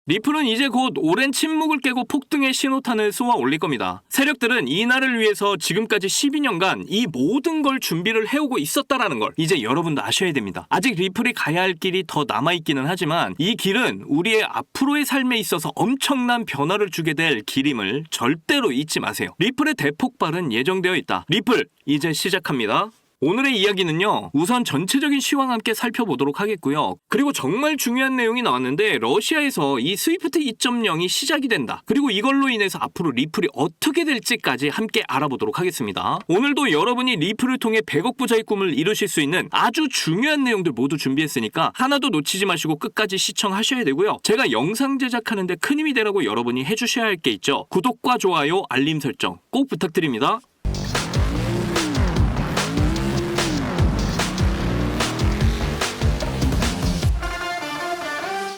리플은 이제 곧 오랜 침묵을 깨고 폭등의 신호탄을 쏘아 올릴 겁니다. 세력들은 이날을 위해서 지금까지 12년간 이 모든 걸 준비를 해오고 있었다라는 걸 이제 여러분도 아셔야 됩니다. 아직 리플이 가야 할 길이 더 남아있기는 하지만 이 길은 우리의 앞으로의 삶에 있어서 엄청난 변화를 주게 될 길임을 절대로 잊지 마세요. 리플의 대폭발은 예정되어 있다. 리플 이제 시작합니다. 오늘의 이야기는요, 우선 전체적인 시황 함께 살펴보도록 하겠고요. 그리고 정말 중요한 내용이 나왔는데 러시아에서 이 스위프트 2.0이 시작이 된다. 그리고 이걸로 인해서 앞으로 리플이 어떻게 될지까지 함께 알아보도록 하겠습니다. 오늘도 여러분이 리플을 통해 100억 부자의 꿈을 이루실 수 있는 아주 중요한 내용들 모두 준비했으니까 하나도 놓치지 마시고 끝까지 시청하셔야 되고요. 제가 영상 제작하는데 큰 힘이 되라고 여러분이 해주셔야 할 게 있죠. 구독과 좋아요, 알림 설정 꼭 부탁드립니다.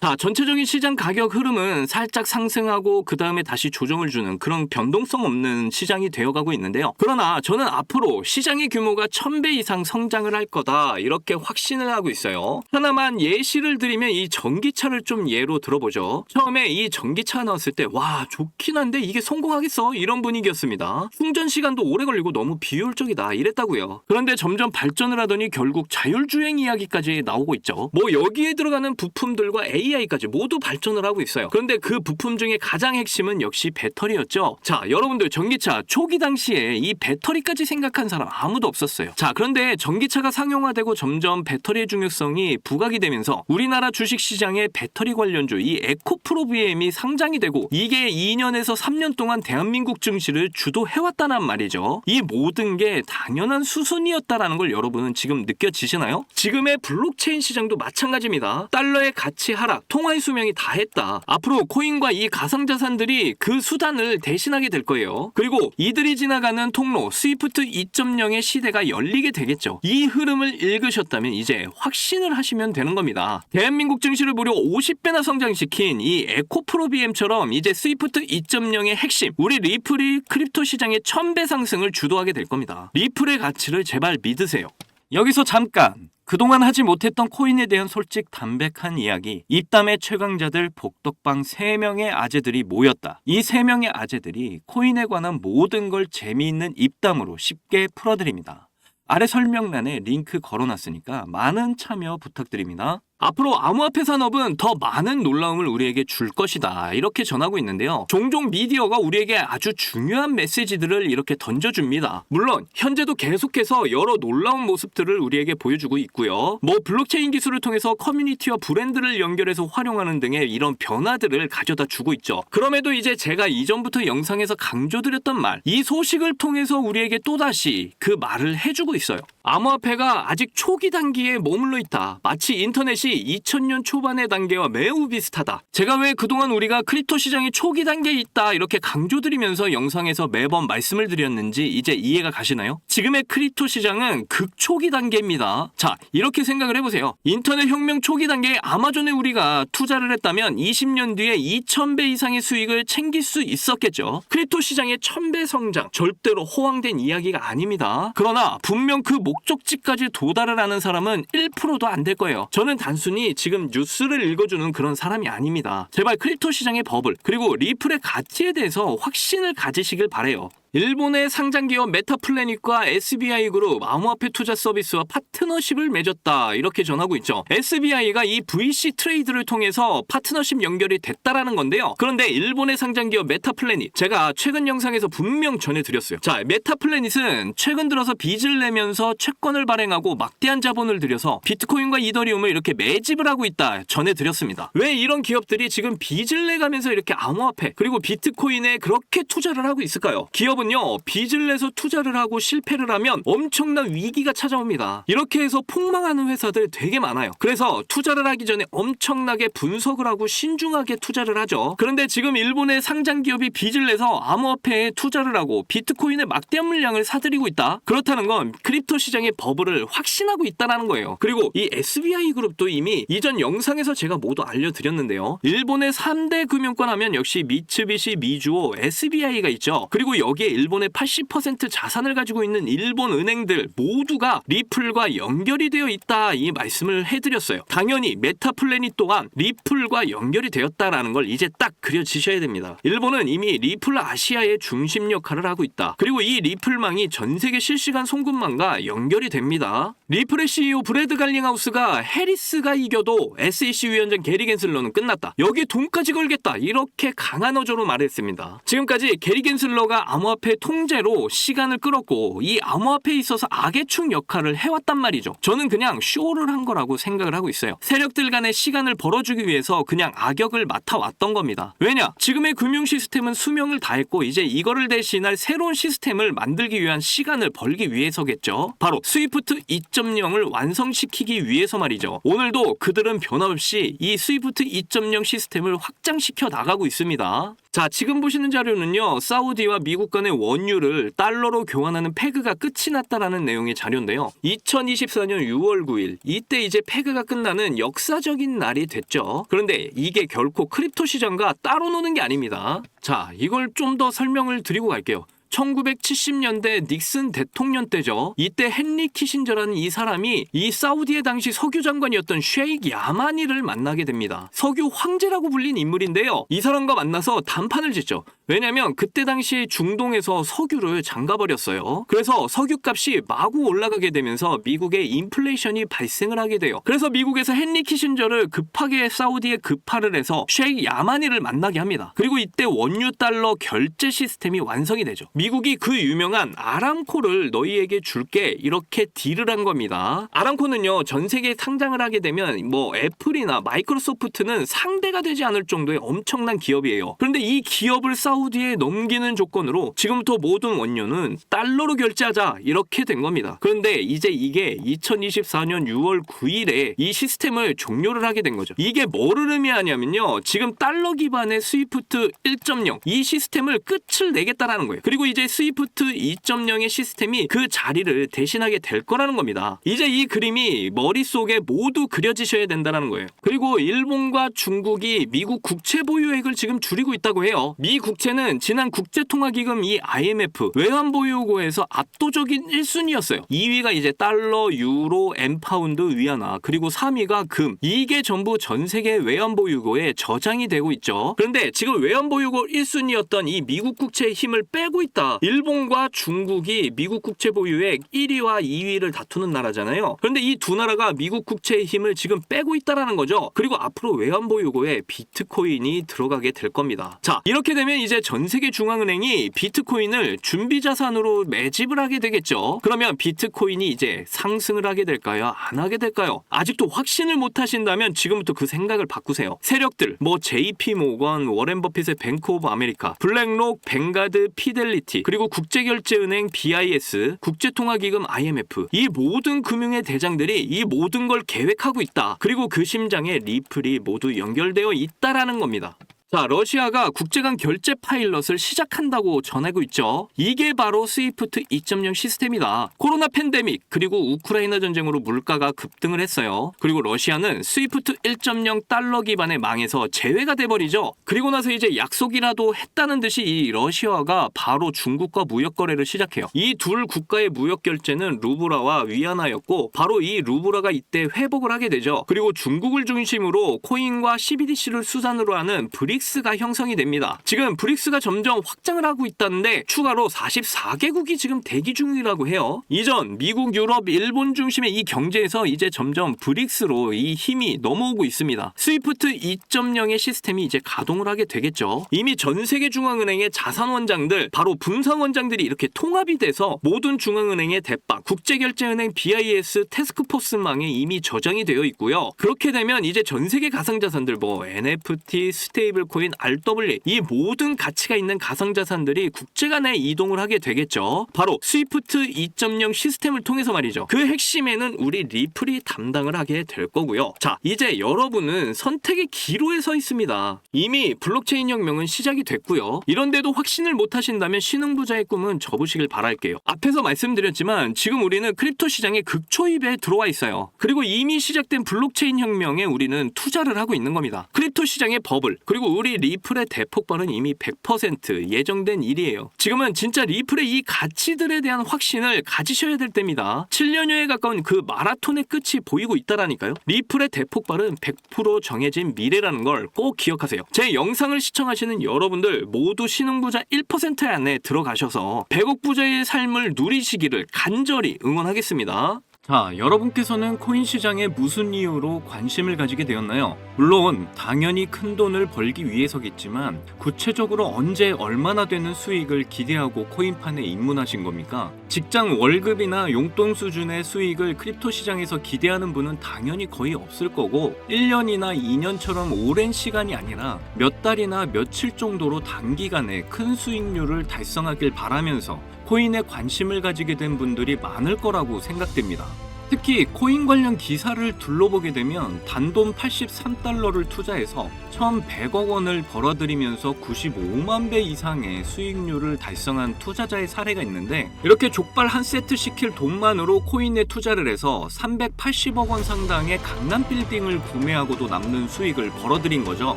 자, 전체적인 시장 가격 흐름은 살짝 상승하고 그 다음에 다시 조정을 주는 그런 변동성 없는 시장이 되어가고 있는데요. 그러나 저는 앞으로 시장의 규모가 1000배 이상 성장을 할 거다 이렇게 확신을 하고 있어요. 하나만 예시를 드리면 이 전기차를 좀 예로 들어보죠. 처음에 이 전기차 나왔을 때 와 좋긴 한데 이게 성공하겠어 이런 분위기였습니다. 충전 시간도 오래 걸리고 너무 비효율적이다 이랬다고요. 그런데 점점 발전을 하더니 결국 자율주행 이야기까지 나오고 있죠. 뭐 여기에 들어가는 부품들과 AI까지 모두 발전을 하고 있어요. 그런데 그 부품 중에 가장 핵심은 역시 배터리였죠. 자, 여러분들 전기차 초기 당시에 이 배터리까지 생각한 사람 아무도 없었어요. 자, 그런데 전기차가 상용화되고 점점 배터리의 중요성이 부각이 되면서 우리나라 주식시장에 배터리 관련주 이 에코프로비엠이 상장이 되고 이게 2년에서 3년 동안 대한민국 증시를 주도해왔다는 말이죠. 이 모든 게 당연한 수순이었다라는 걸 여러분은 지금 느껴지시나요? 지금의 블록체인 시장도 마찬가지입니다. 달러의 가치 하락, 통화의 수명이 다 했다. 앞으로 코인과 이 가상자산들이 그 수단을 대신하게 될 거예요. 그리고 이들이 지나가는 통로 스위프트 2.0의 시대가 열리게 되겠죠. 이 흐름을 읽으셨다면 이제 확신을 하시면 되는 겁니다. 대한민국 증시를 무려 50배나 성장시킨 이 에코프로비엠처럼 이제 스위프트 2.0의 핵심, 우리 리플이 크립토 시장의 1000배 상승을 주도하게 될 겁니다. 리플의 가치를 제발 믿으세요. 여기서 잠깐! 그동안 하지 못했던 코인에 대한 솔직 담백한 이야기. 입담의 최강자들 복덕방 3명의 아재들이 모였다. 이 3명의 아재들이 코인에 관한 모든 걸 재미있는 입담으로 쉽게 풀어드립니다. 아래 설명란에 링크 걸어놨으니까 많은 참여 부탁드립니다. 앞으로 암호화폐 산업은 더 많은 놀라움을 우리에게 줄 것이다 이렇게 전하고 있는데요. 종종 미디어가 우리에게 아주 중요한 메시지들을 이렇게 던져줍니다. 물론 현재도 계속해서 여러 놀라운 모습들을 우리에게 보여주고 있고요. 뭐 블록체인 기술을 통해서 커뮤니티와 브랜드를 연결해서 활용하는 등의 이런 변화들을 가져다 주고 있죠. 그럼에도 이제 제가 이전부터 영상에서 강조드렸던 말, 이 소식을 통해서 우리에게 또다시 그 말을 해주고 있어요. 암호화폐가 아직 초기 단계에 머물러 있다. 마치 인터넷이 2000년 초반의 단계와 매우 비슷하다. 제가 왜 그동안 우리가 크립토 시장이 초기 단계에 있다 이렇게 강조드리면서 영상에서 매번 말씀을 드렸는지 이제 이해가 가시나요? 지금의 크립토 시장은 극초기 단계입니다. 자, 이렇게 생각을 해보세요. 인터넷 혁명 초기 단계에 아마존에 우리가 투자를 했다면 20년 뒤에 2000배 이상의 수익을 챙길 수 있었겠죠. 크립토 시장의 1000배 성장 절대로 허황된 이야기가 아닙니다. 그러나 분명 그 목적지까지 도달을 하는 사람은 1%도 안 될 거예요. 저는 단순히 지금 뉴스를 읽어주는 그런 사람이 아닙니다. 제발 크립토 시장의 버블 그리고 리플의 가치에 대해서 확신을 가지시길 바래요. 일본의 상장기업 메타플래닛과 SBI 그룹 암호화폐 투자 서비스와 파트너십을 맺었다 이렇게 전하고 있죠. SBI가 이 VC 트레이드를 통해서 파트너십 연결이 됐다라는 건데요. 그런데 일본의 상장기업 메타플래닛 제가 최근 영상에서 분명 전해드렸어요. 자, 메타플래닛은 최근 들어서 빚을 내면서 채권을 발행하고 막대한 자본을 들여서 비트코인과 이더리움을 이렇게 매집을 하고 있다 전해드렸습니다. 왜 이런 기업들이 지금 빚을 내가면서 이렇게 암호화폐 그리고 비트코인에 그렇게 투자를 하고 있을까요? 기업은요 빚을 내서 투자를 하고 실패를 하면 엄청난 위기가 찾아옵니다. 이렇게 해서 폭망하는 회사들 되게 많아요. 그래서 투자를 하기 전에 엄청나게 분석을 하고 신중하게 투자를 하죠. 그런데 지금 일본의 상장 기업이 빚을 내서 암호화폐에 투자를 하고 비트코인의 막대한 물량을 사들이고 있다. 그렇다는 건 크립토 시장의 버블을 확신하고 있다는 거예요. 그리고 이 SBI 그룹도 이미 이전 영상에서 제가 모두 알려드렸는데요. 일본의 3대 금융권 하면 역시 미츠비시, 미주오, SBI가 있죠. 그리고 여기에 일본의 80% 자산을 가지고 있는 일본 은행들 모두가 리플과 연결이 되어 있다 이 말씀을 해드렸어요. 당연히 메타플래닛 또한 리플과 연결이 되었다라는 걸 이제 딱 그려지셔야 됩니다. 일본은 이미 리플 아시아의 중심 역할을 하고 있다. 그리고 이 리플망이 전 세계 실시간 송금망과 연결이 됩니다. 리플의 CEO 브래드 갈링하우스가 해리스가 이겨도 SEC 위원장 게리 겐슬러는 끝났다. 여기 돈까지 걸겠다. 이렇게 강한 어조로 말했습니다. 지금까지 게리 겐슬러가 암호화폐 통제로 시간을 끌었고 이 암호화폐에 있어서 악의 축 역할을 해왔단 말이죠. 저는 그냥 쇼를 한 거라고 생각을 하고 있어요. 세력들 간의 시간을 벌어주기 위해서 그냥 악역을 맡아왔던 겁니다. 왜냐? 지금의 금융 시스템은 수명을 다했고 이제 이거를 대신할 새로운 시스템을 만들기 위한 시간을 벌기 위해서겠죠. 바로 스위프트 2.0을 완성시키기 위해서 말이죠. 오늘도 그들은 변함없이 이 스위프트 2.0 시스템을 확장시켜 나가고 있습니다. 자, 지금 보시는 자료는요, 사우디와 미국 간의 원유를 달러로 교환하는 페그가 끝이 났다라는 내용의 자료인데요. 2024년 6월 9일 이때 이제 페그가 끝나는 역사적인 날이 됐죠. 그런데 이게 결코 크립토 시장과 따로 노는 게 아닙니다. 자, 이걸 좀 더 설명을 드리고 갈게요. 1970년대 닉슨 대통령 때죠. 이때 헨리 키신저라는 이 사람이 이 사우디의 당시 석유 장관이었던 쉐이크 야마니를 만나게 됩니다. 석유 황제라고 불린 인물인데요. 이 사람과 만나서談판을 짓죠. 왜냐면 그때 당시 중동에서 석유를 잠가버렸어요. 그래서 석유값이 마구 올라가게 되면서 미국에 인플레이션이 발생을 하게 돼요. 그래서 미국에서 헨리 키신저를 급하게 사우디에 급파를 해서 쉐이크 야마니를 만나게 합니다. 그리고 이때 원유 달러 결제 시스템이 완성이 되죠. 미국이 그 유명한 아람코를 너희에게 줄게 이렇게 딜을 한 겁니다. 아람코는요, 전 세계에 상장을 하게 되면 뭐 애플이나 마이크로소프트는 상대가 되지 않을 정도의 엄청난 기업이에요. 그런데 이 기업을 사우디에 넘기는 조건으로 지금부터 모든 원유는 달러로 결제하자 이렇게 된 겁니다. 그런데 이제 이게 2024년 6월 9일에 이 시스템을 종료를 하게 된 거죠. 이게 뭐를 의미하냐면요, 지금 달러 기반의 스위프트 1.0 이 시스템을 끝을 내겠다라는 거예요. 그리고 이제 스위프트 2.0의 시스템이 그 자리를 대신하게 될 거라는 겁니다. 이제 이 그림이 머릿속에 모두 그려지셔야 된다는 거예요. 그리고 일본과 중국이 미국 국채 보유액을 지금 줄이고 있다고 해요. 미 국채는 지난 국제통화기금 이 IMF 외환보유고에서 압도적인 1순위였어요. 2위가 이제 달러, 유로, 엔파운드, 위안화, 그리고 3위가 금. 이게 전부 전 세계 외환보유고에 저장이 되고 있죠. 그런데 지금 외환보유고 1순위였던 이 미국 국채의 힘을 빼고 있다. 일본과 중국이 미국 국채 보유액 1위와 2위를 다투는 나라잖아요. 그런데 이 두 나라가 미국 국채의 힘을 지금 빼고 있다라는 거죠. 그리고 앞으로 외환보유고에 비트코인이 들어가게 될 겁니다. 자, 이렇게 되면 이제 전 세계 중앙은행이 비트코인을 준비자산으로 매집을 하게 되겠죠. 그러면 비트코인이 이제 상승을 하게 될까요? 안 하게 될까요? 아직도 확신을 못 하신다면 지금부터 그 생각을 바꾸세요. 세력들, 뭐 JP모건, 워렌 버핏의 뱅크 오브 아메리카, 블랙록, 뱅가드, 피델리티, 그리고 국제결제은행 BIS, 국제통화기금 IMF, 이 모든 금융의 대장들이 이 모든 걸 계획하고 있다. 그리고 그 심장에 리플이 모두 연결되어 있다라는 겁니다. 자, 러시아가 국제간 결제 파일럿을 시작한다고 전하고 있죠. 이게 바로 스위프트 2.0 시스템이다. 코로나 팬데믹 그리고 우크라이나 전쟁으로 물가가 급등을 했어요. 그리고 러시아는 스위프트 1.0 달러 기반의 망에서 제외가 돼버리죠. 그리고 나서 이제 약속이라도 했다는 듯이 이 러시아가 바로 중국과 무역 거래를 시작해요. 이 둘 국가의 무역 결제는 루브라와 위안화였고 바로 이 루브라가 이때 회복을 하게 되죠. 그리고 중국을 중심으로 코인과 CBDC를 수단으로 하는 브릭스가 형성이 됩니다. 지금 브릭스가 점점 확장을 하고 있다는데 추가로 44개국이 지금 대기 중이라고 해요. 이전 미국, 유럽, 일본 중심의 이 경제에서 이제 점점 브릭스로 이 힘이 넘어오고 있습니다. 스위프트 2.0의 시스템이 이제 가동을 하게 되겠죠. 이미 전 세계 중앙은행의 자산 원장들, 바로 분산 원장들이 이렇게 통합이 돼서 모든 중앙은행의 대빵, 국제결제은행 BIS 태스크포스망에 이미 저장이 되어 있고요. 그렇게 되면 이제 전 세계 가상자산들 뭐 NFT, 스테이블 코인, RWA 이 모든 가치가 있는 가상자산들이 국제 간에 이동을 하게 되겠죠. 바로 스위프트 2.0 시스템을 통해서 말이죠. 그 핵심에는 우리 리플이 담당을 하게 될 거고요. 자, 이제 여러분은 선택의 기로에 서 있습니다. 이미 블록체인 혁명은 시작이 됐고요. 이런데도 확신을 못 하신다면 신흥부자의 꿈은 접으시길 바랄게요. 앞에서 말씀드렸지만 지금 우리는 크립토 시장의 극초입에 들어와 있어요. 그리고 이미 시작된 블록체인 혁명에 우리는 투자를 하고 있는 겁니다. 크립토 시장의 버블, 그리고 우리 리플의 대폭발은 이미 100% 예정된 일이에요. 지금은 진짜 리플의 이 가치들에 대한 확신을 가지셔야 될 때입니다. 7년여에 가까운 그 마라톤의 끝이 보이고 있다라니까요. 리플의 대폭발은 100% 정해진 미래라는 걸 꼭 기억하세요. 제 영상을 시청하시는 여러분들 모두 신흥부자 1% 안에 들어가셔서 100억 부자의 삶을 누리시기를 간절히 응원하겠습니다. 자, 여러분께서는 코인 시장에 무슨 이유로 관심을 가지게 되었나요? 물론 당연히 큰 돈을 벌기 위해서겠지만 구체적으로 언제 얼마나 되는 수익을 기대하고 코인판에 입문하신 겁니까? 직장 월급이나 용돈 수준의 수익을 크립토 시장에서 기대하는 분은 당연히 거의 없을 거고 1년이나 2년처럼 오랜 시간이 아니라 몇 달이나 며칠 정도로 단기간에 큰 수익률을 달성하길 바라면서 코인에 관심을 가지게 된 분들이 많을 거라고 생각됩니다. 특히 코인 관련 기사를 둘러보게 되면 단돈 83달러를 투자해서 1,100억 원을 벌어들이면서 95만 배 이상의 수익률을 달성한 투자자의 사례가 있는데, 이렇게 족발 한 세트 시킬 돈만으로 코인에 투자를 해서 380억 원 상당의 강남 빌딩을 구매하고도 남는 수익을 벌어들인 거죠.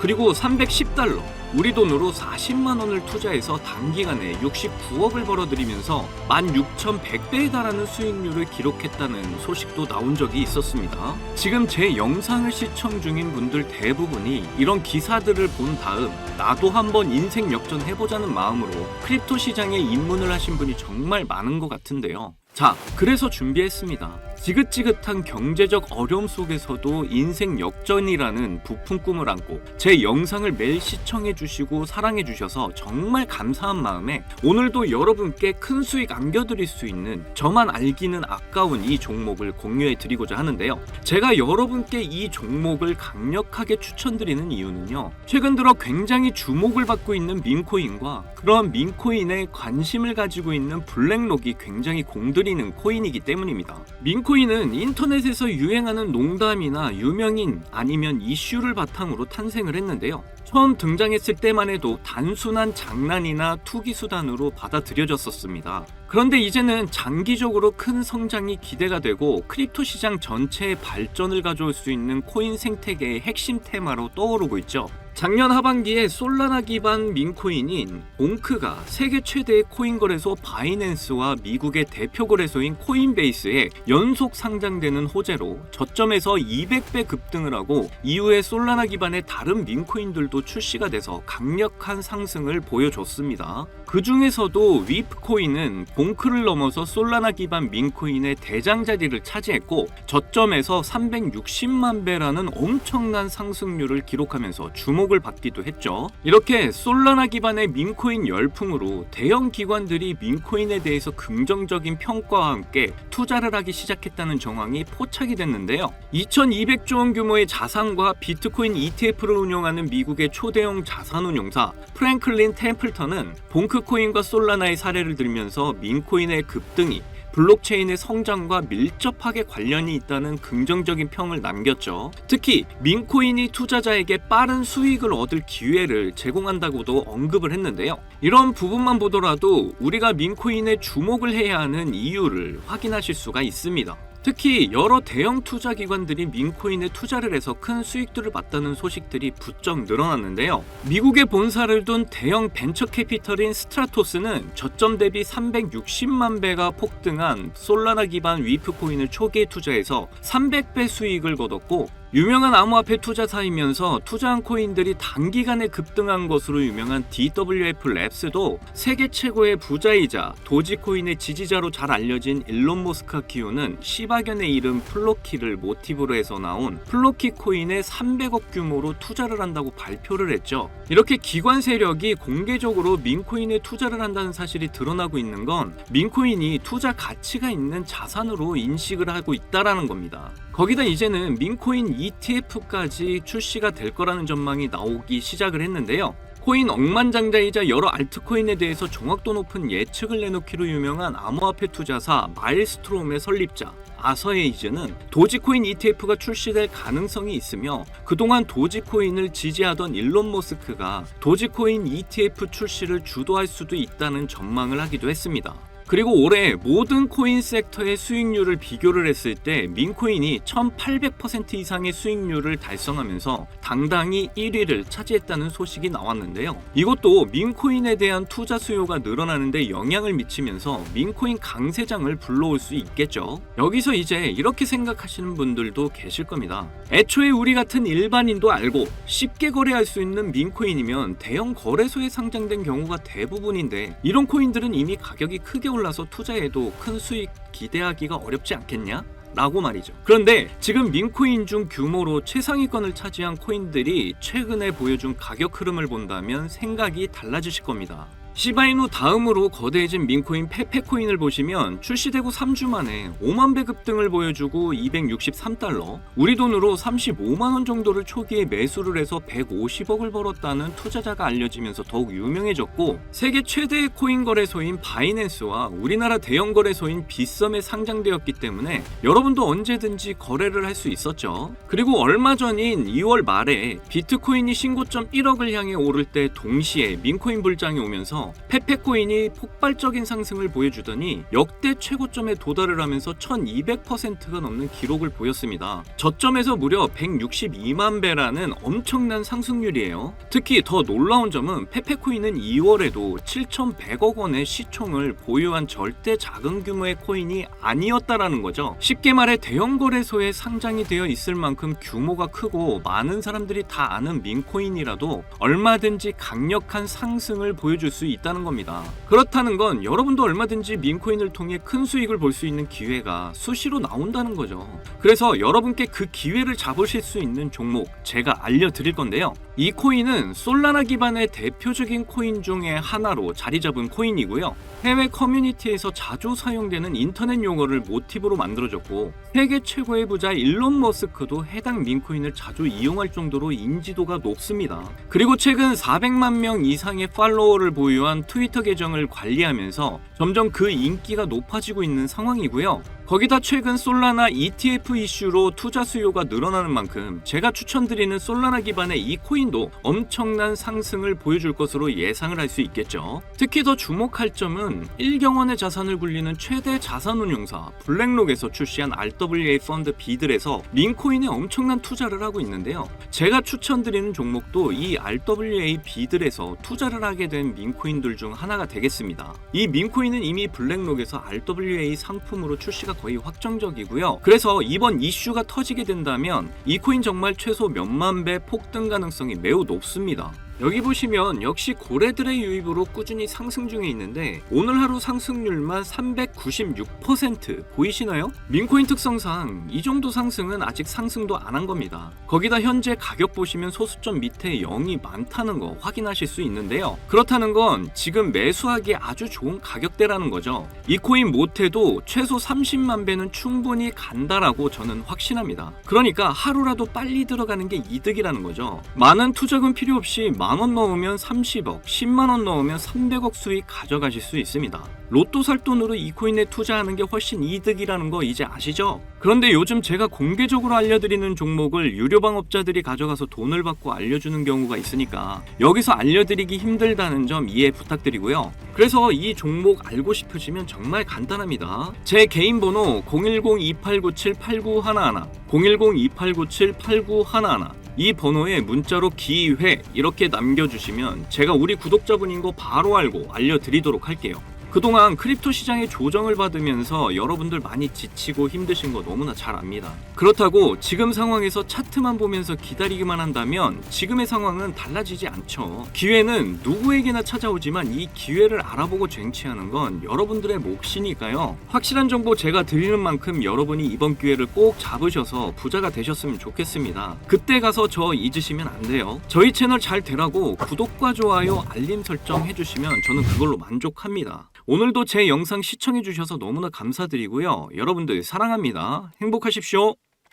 그리고 310달러, 우리 돈으로 40만 원을 투자해서 단기간에 69억을 벌어들이면서 16,100배에 달하는 수익률을 기록했다는 소식도 나온 적이 있었습니다. 지금 제 영상을 시청 중인 분들 대부분이 이런 기사들을 본 다음 나도 한번 인생 역전해보자는 마음으로 크립토 시장에 입문을 하신 분이 정말 많은 것 같은데요. 자, 그래서 준비했습니다. 지긋지긋한 경제적 어려움 속에서도 인생 역전이라는 부푼 꿈을 안고 제 영상을 매일 시청해주시고 사랑해주셔서 정말 감사한 마음에 오늘도 여러분께 큰 수익 안겨드릴 수 있는 저만 알기는 아까운 이 종목을 공유해드리고자 하는데요. 제가 여러분께 이 종목을 강력하게 추천드리는 이유는요, 최근 들어 굉장히 주목을 받고 있는 민코인과 그런 민코인에 관심을 가지고 있는 블랙록이 굉장히 공들이는 코인이기 때문입니다. 민코인은 인터넷에서 유행하는 농담이나 유명인 아니면 이슈를 바탕으로 탄생을 했는데요. 처음 등장했을 때만 해도 단순한 장난이나 투기 수단으로 받아들여졌었습니다. 그런데 이제는 장기적으로 큰 성장이 기대가 되고 크립토 시장 전체의 발전을 가져올 수 있는 코인 생태계의 핵심 테마로 떠오르고 있죠. 작년 하반기에 솔라나 기반 민코인인 봉크가 세계 최대의 코인 거래소 바이낸스와 미국의 대표 거래소인 코인베이스에 연속 상장되는 호재로 저점에서 200배 급등을 하고 이후에 솔라나 기반의 다른 민코인들도 출시가 돼서 강력한 상승을 보여줬습니다. 그 중에서도 위프코인은 봉크를 넘어서 솔라나 기반 민코인의 대장자리를 차지했고 저점에서 360만 배라는 엄청난 상승률을 기록하면서 주목을 받기도 했죠. 이렇게 솔라나 기반의 민코인 열풍으로 대형 기관들이 민코인에 대해서 긍정적인 평가와 함께 투자를 하기 시작했다는 정황이 포착이 됐는데요. 2200조 원 규모의 자산과 비트코인 ETF를 운영하는 미국의 초대형 자산운용사 프랭클린 템플턴은 봉크코인과 솔라나의 사례를 들면서 민코인의 급등이 블록체인의 성장과 밀접하게 관련이 있다는 긍정적인 평을 남겼죠. 특히 민코인이 투자자에게 빠른 수익을 얻을 기회를 제공한다고도 언급을 했는데요. 이런 부분만 보더라도 우리가 민코인에 주목을 해야 하는 이유를 확인하실 수가 있습니다. 특히 여러 대형 투자 기관들이 민코인에 투자를 해서 큰 수익들을 봤다는 소식들이 부쩍 늘어났는데요. 미국에 본사를 둔 대형 벤처 캐피털인 스트라토스는 저점 대비 360만 배가 폭등한 솔라나 기반 위프코인을 초기에 투자해서 300배 수익을 거뒀고, 유명한 암호화폐 투자사이면서 투자한 코인들이 단기간에 급등한 것으로 유명한 DWF 랩스도 세계 최고의 부자이자 도지코인의 지지자로 잘 알려진 일론 머스크가 키우는 시바견의 이름 플로키를 모티브로 해서 나온 플로키 코인에 300억 규모로 투자를 한다고 발표를 했죠. 이렇게 기관 세력이 공개적으로 민코인에 투자를 한다는 사실이 드러나고 있는 건 민코인이 투자 가치가 있는 자산으로 인식을 하고 있다라는 겁니다. 거기다 이제는 민코인 ETF까지 출시가 될 거라는 전망이 나오기 시작을 했는데요. 코인 억만장자이자 여러 알트코인에 대해서 정확도 높은 예측을 내놓기로 유명한 암호화폐 투자사 마일스트롬의 설립자 아서에이즈는 도지코인 ETF가 출시될 가능성이 있으며, 그동안 도지코인을 지지하던 일론 머스크가 도지코인 ETF 출시를 주도할 수도 있다는 전망을 하기도 했습니다. 그리고 올해 모든 코인 섹터의 수익률을 비교를 했을 때 민코인이 1800% 이상의 수익률을 달성하면서 당당히 1위를 차지했다는 소식이 나왔는데요. 이것도 민코인에 대한 투자 수요가 늘어나는데 영향을 미치면서 민코인 강세장을 불러올 수 있겠죠. 여기서 이제 이렇게 생각하시는 분들도 계실 겁니다. 애초에 우리 같은 일반인도 알고 쉽게 거래할 수 있는 민코인이면 대형 거래소에 상장된 경우가 대부분인데 이런 코인들은 이미 가격이 크게 올라서 투자해도 큰 수익 기대하기가 어렵지 않겠냐? 라고 말이죠. 그런데 지금 민코인 중 규모로 최상위권을 차지한 코인들이 최근에 보여준 가격 흐름을 본다면 생각이 달라지실 겁니다. 시바이누 다음으로 거대해진 민코인 페페코인을 보시면 출시되고 3주 만에 5만 배 급등을 보여주고 263달러, 우리 돈으로 35만원 정도를 초기에 매수를 해서 150억을 벌었다는 투자자가 알려지면서 더욱 유명해졌고, 세계 최대의 코인 거래소인 바이낸스와 우리나라 대형 거래소인 빗썸에 상장되었기 때문에 여러분도 언제든지 거래를 할 수 있었죠. 그리고 얼마 전인 2월 말에 비트코인이 신고점 1억을 향해 오를 때 동시에 민코인 불장이 오면서 페페코인이 폭발적인 상승을 보여주더니 역대 최고점에 도달을 하면서 1200%가 넘는 기록을 보였습니다. 저점에서 무려 162만 배라는 엄청난 상승률이에요. 특히 더 놀라운 점은 페페코인은 2월에도 7,100억 원의 시총을 보유한 절대 작은 규모의 코인이 아니었다라는 거죠. 쉽게 말해 대형 거래소에 상장이 되어 있을 만큼 규모가 크고 많은 사람들이 다 아는 민코인이라도 얼마든지 강력한 상승을 보여줄 수 있다는 겁니다. 그렇다는 건 여러분도 얼마든지 민코인을 통해 큰 수익을 볼 수 있는 기회가 수시로 나온다는 거죠. 그래서 여러분께 그 기회를 잡으실 수 있는 종목 제가 알려드릴 건데요. 이 코인은 솔라나 기반의 대표적인 코인 중에 하나로 자리 잡은 코인이고요. 해외 커뮤니티에서 자주 사용되는 인터넷 용어를 모티브로 만들어졌고, 세계 최고의 부자 일론 머스크도 해당 민코인을 자주 이용할 정도로 인지도가 높습니다. 그리고 최근 400만 명 이상의 팔로워를 보유한 트위터 계정을 관리하면서 점점 그 인기가 높아지고 있는 상황이고요. 거기다 최근 솔라나 ETF 이슈로 투자 수요가 늘어나는 만큼 제가 추천드리는 솔라나 기반의 이 코인도 엄청난 상승을 보여줄 것으로 예상을 할 수 있겠죠. 특히 더 주목할 점은 1경원의 자산을 굴리는 최대 자산운용사 블랙록에서 출시한 RWA 펀드 비들에서 민코인에 엄청난 투자를 하고 있는데요. 제가 추천드리는 종목도 이 RWA 비들에서 투자를 하게 된 민코인들 중 하나가 되겠습니다. 이 민코인은 이미 블랙록에서 RWA 상품으로 출시가 거의 확정적이고요. 그래서 이번 이슈가 터지게 된다면 이 코인 정말 최소 몇만 배 폭등 가능성이 매우 높습니다. 여기 보시면 역시 고래들의 유입으로 꾸준히 상승 중에 있는데 오늘 하루 상승률만 396% 보이시나요? 민코인 특성상 이 정도 상승은 아직 상승도 안 한 겁니다. 거기다 현재 가격 보시면 소수점 밑에 0이 많다는 거 확인하실 수 있는데요. 그렇다는 건 지금 매수하기에 아주 좋은 가격대라는 거죠. 이 코인 못해도 최소 30만 배는 충분히 간다라고 저는 확신합니다. 그러니까 하루라도 빨리 들어가는 게 이득이라는 거죠. 많은 투자금 필요 없이 만원 넣으면 30억, 10만원 넣으면 300억 수익 가져가실 수 있습니다. 로또 살 돈으로 이 코인에 투자하는 게 훨씬 이득이라는 거 이제 아시죠? 그런데 요즘 제가 공개적으로 알려드리는 종목을 유료방업자들이 가져가서 돈을 받고 알려주는 경우가 있으니까 여기서 알려드리기 힘들다는 점 이해 부탁드리고요. 그래서 이 종목 알고 싶으시면 정말 간단합니다. 제 개인 번호 010-2897-8911 010-2897-8911 이 번호에 문자로 기회 이렇게 남겨주시면 제가 우리 구독자분인 거 바로 알고 알려드리도록 할게요. 그동안 크립토 시장의 조정을 받으면서 여러분들 많이 지치고 힘드신 거 너무나 잘 압니다. 그렇다고 지금 상황에서 차트만 보면서 기다리기만 한다면 지금의 상황은 달라지지 않죠. 기회는 누구에게나 찾아오지만 이 기회를 알아보고 쟁취하는 건 여러분들의 몫이니까요. 확실한 정보 제가 드리는 만큼 여러분이 이번 기회를 꼭 잡으셔서 부자가 되셨으면 좋겠습니다. 그때 가서 저 잊으시면 안 돼요. 저희 채널 잘 되라고 구독과 좋아요, 알림 설정 해주시면 저는 그걸로 만족합니다. 오늘도 제 영상 시청해주셔서 너무나 감사드리고요. 여러분들 사랑합니다. 행복하십시오.